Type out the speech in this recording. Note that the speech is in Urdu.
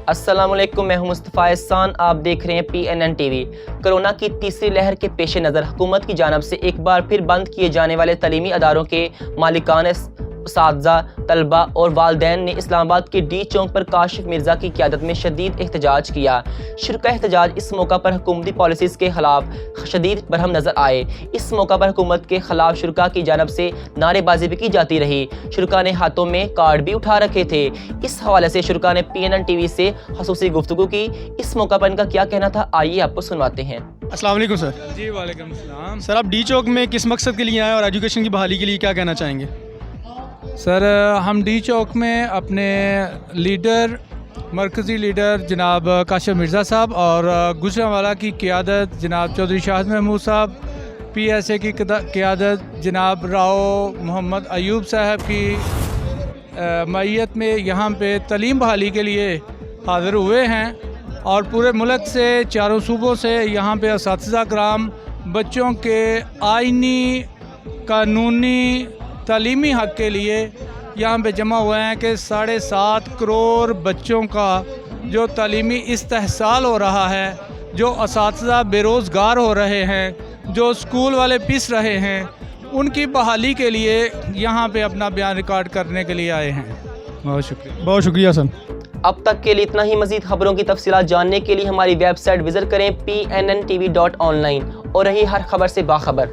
السلام علیکم، میں ہوں مصطفیٰ احسان، آپ دیکھ رہے ہیں PNN ٹی وی۔ کرونا کی تیسری لہر کے پیش نظر حکومت کی جانب سے ایک بار پھر بند کیے جانے والے تعلیمی اداروں کے مالکان، اساتذہ، طلباء اور والدین نے اسلام آباد کے ڈی چوک پر کاشف مرزا کی قیادت میں شدید احتجاج کیا۔ شرکاء احتجاج اس موقع پر حکومتی پالیسیز کے خلاف شدید برہم نظر آئے۔ اس موقع پر حکومت کے خلاف شرکاء کی جانب سے نعرے بازی بھی کی جاتی رہی۔ شرکاء نے ہاتھوں میں کارڈ بھی اٹھا رکھے تھے۔ اس حوالے سے شرکاء نے PNN ٹی وی سے خصوصی گفتگو کی۔ اس موقع پر ان کا کیا کہنا تھا، آئیے آپ کو سنواتے ہیں۔ السلام علیکم سر۔ جی وعلیکم السلام سر، آپ ڈی چوک میں کس مقصد کے لیے آئے اور ایجوکیشن کی بحالی کے لیے کیا کہنا چاہیں گے؟ سر، ہم ڈی چوک میں اپنے لیڈر، مرکزی لیڈر جناب کاشف مرزا صاحب اور گجرانوالہ کی قیادت جناب چودھری شاہد محمود صاحب، PSA کی قیادت جناب راؤ محمد ایوب صاحب کی معیت میں یہاں پہ تعلیم بحالی کے لیے حاضر ہوئے ہیں، اور پورے ملک سے، چاروں صوبوں سے یہاں پہ اساتذہ کرام بچوں کے آئینی، قانونی، تعلیمی حق کے لیے یہاں پہ جمع ہوئے ہیں کہ 7.5 کروڑ بچوں کا جو تعلیمی استحصال ہو رہا ہے، جو اساتذہ بے روزگار ہو رہے ہیں، جو اسکول والے پس رہے ہیں، ان کی بحالی کے لیے یہاں پہ اپنا بیان ریکارڈ کرنے کے لیے آئے ہیں۔ بہت شکریہ۔ بہت شکریہ سر۔ اب تک کے لیے اتنا ہی۔ مزید خبروں کی تفصیلات جاننے کے لیے ہماری ویب سائٹ وزٹ کریں PNNTV.online اور رہی ہر خبر سے باخبر۔